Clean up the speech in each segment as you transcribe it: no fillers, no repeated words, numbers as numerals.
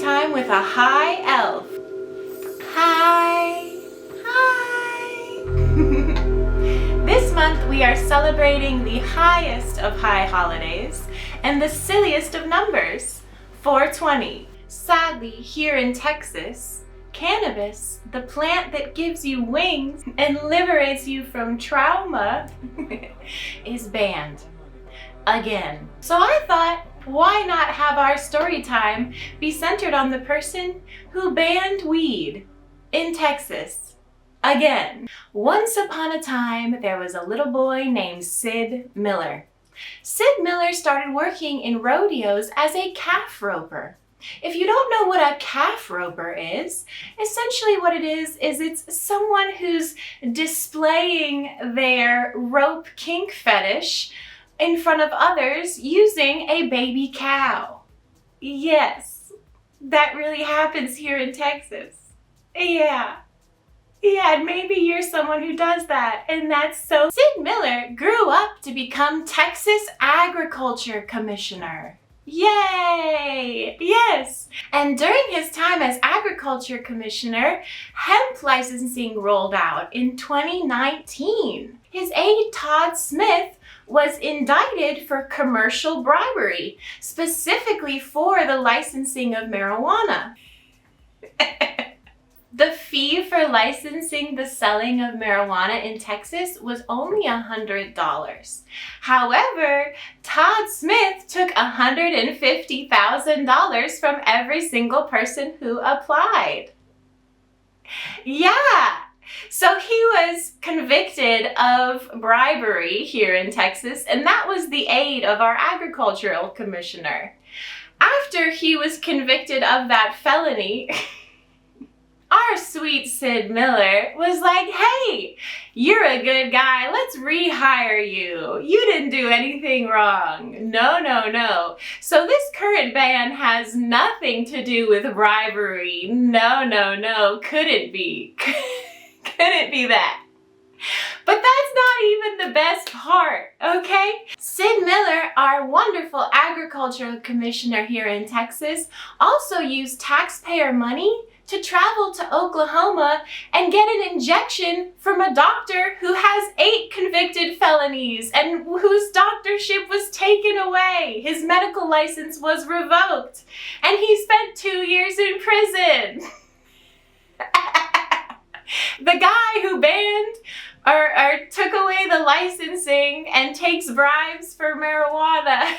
Time with a high elf. Hi. This month we are celebrating the highest of high holidays and the silliest of numbers, 420. Sadly, here in Texas, cannabis, the plant that gives you wings and liberates you from trauma, is banned. Again. So I thought, why not have our story time be centered on the person who banned weed in Texas? Again. Once upon a time, there was a little boy named Sid Miller. Sid Miller started working in rodeos as a calf roper. If you don't know what a calf roper is, essentially what it is it's someone who's displaying their rope kink fetish in front of others using a baby cow. Yes, that really happens here in Texas. Yeah, and maybe you're someone who does that, and that's so. Sid Miller grew up to become Texas Agriculture Commissioner. Yay! Yes! And during his time as Agriculture Commissioner, hemp licensing rolled out in 2019. His aide, Todd Smith, was indicted for commercial bribery, specifically for the licensing of marijuana. The fee for licensing the selling of marijuana in Texas was only $100. However, Todd Smith took $150,000 from every single person who applied. Yeah! So he was convicted of bribery here in Texas, and that was the aide of our agricultural commissioner. After he was convicted of that felony, our sweet Sid Miller was like, hey, you're a good guy, let's rehire you. You didn't do anything wrong. No. So this current ban has nothing to do with bribery. No. Couldn't be. Couldn't be that. But that's not even the best part, okay? Sid Miller, our wonderful agricultural commissioner here in Texas, also used taxpayer money to travel to Oklahoma and get an injection from a doctor who has 8 convicted felonies and whose doctorship was taken away. His medical license was revoked, and he spent 2 years in prison. The guy who banned or took away the licensing and takes bribes for marijuana,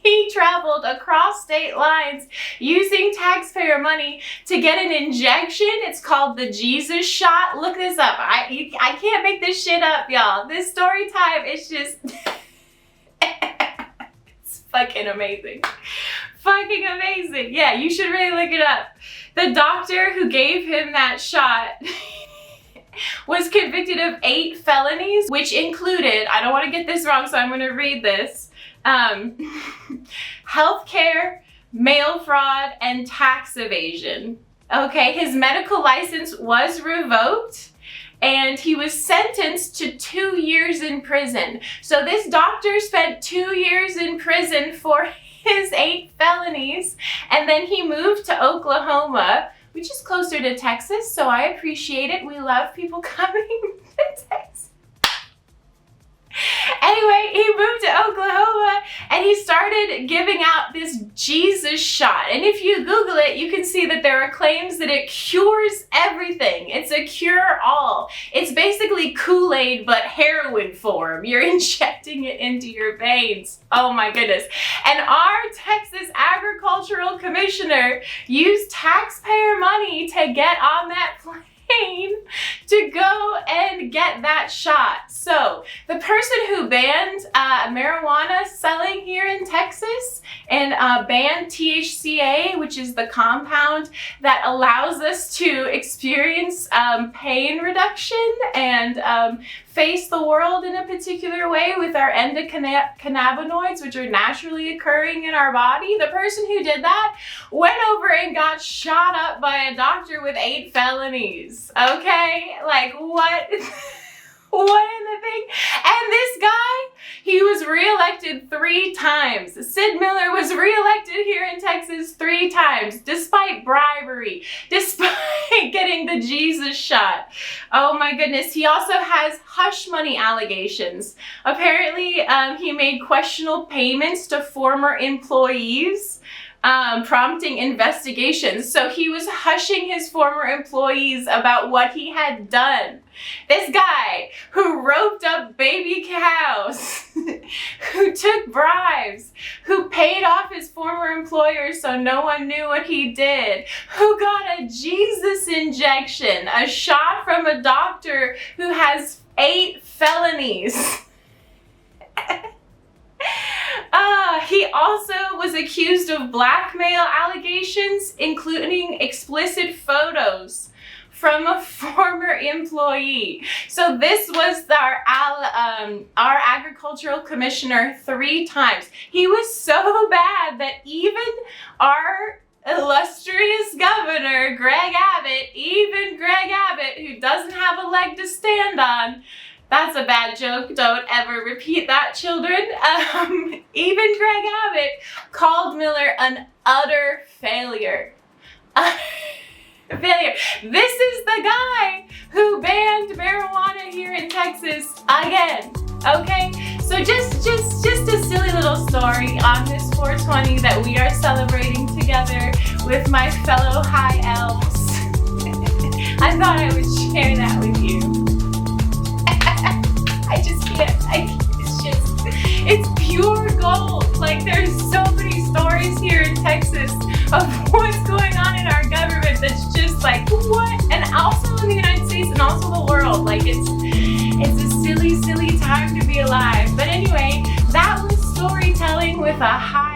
he traveled across state lines using taxpayer money to get an injection. It's called the Jesus shot. Look this up. I can't make this shit up, y'all. This story time is just... it's fucking amazing. Fucking amazing. Yeah, you should really look it up. The doctor who gave him that shot was convicted of 8 felonies, which included, I don't want to get this wrong, so I'm going to read this, healthcare, mail fraud, and tax evasion. Okay, his medical license was revoked, and he was sentenced to 2 years in prison. So this doctor spent 2 years in prison for his 8 felonies, and then he moved to Oklahoma, which is closer to Texas, so I appreciate it. We love people coming to Texas. Anyway, he moved to Oklahoma and he started giving out this Jesus shot. And if you Google it, you can see that there are claims that it cures everything. It's a cure-all. It's basically Kool-Aid but heroin form. You're injecting it into your veins. Oh my goodness. And our Texas Agricultural Commissioner used taxpayer money to get on that plane to go and get that shot. So the person who banned marijuana selling here in Texas and banned THCA, which is the compound that allows us to experience pain reduction and face the world in a particular way with our endocannabinoids, which are naturally occurring in our body. The person who did that went over and got shot up by a doctor with 8 felonies. Okay? Like, what? What in the thing? And this guy, he was reelected 3 times. Sid Miller was reelected here in Texas 3 times, despite bribery, despite getting the Jesus shot. Oh my goodness. He also has hush money allegations. Apparently, he made questionable payments to former employees, prompting investigations. So he was hushing his former employees about what he had done. This guy who roped up baby cows, who took bribes, who paid off his former employers so no one knew what he did, who got a Jesus injection, a shot from a doctor who has 8 felonies. He also was accused of blackmail allegations, including explicit photos from a former employee. So this was our agricultural commissioner 3 times. He was so bad that even our illustrious governor, Greg Abbott, who doesn't have a leg to stand on, that's a bad joke. Don't ever repeat that, children. Even Greg Abbott called Miller an utter failure. Failure. This is the guy who banned marijuana here in Texas again. Okay? So just a silly little story on this 420 that we are celebrating together with my fellow high elves. I thought I would share that with you. I just can't. It's pure gold. Like, there's so many stories here in Texas of what's going on in our government that's just like, what? And also in the United States and also the world. Like, it's a silly, silly time to be alive. But anyway, that was storytelling with a high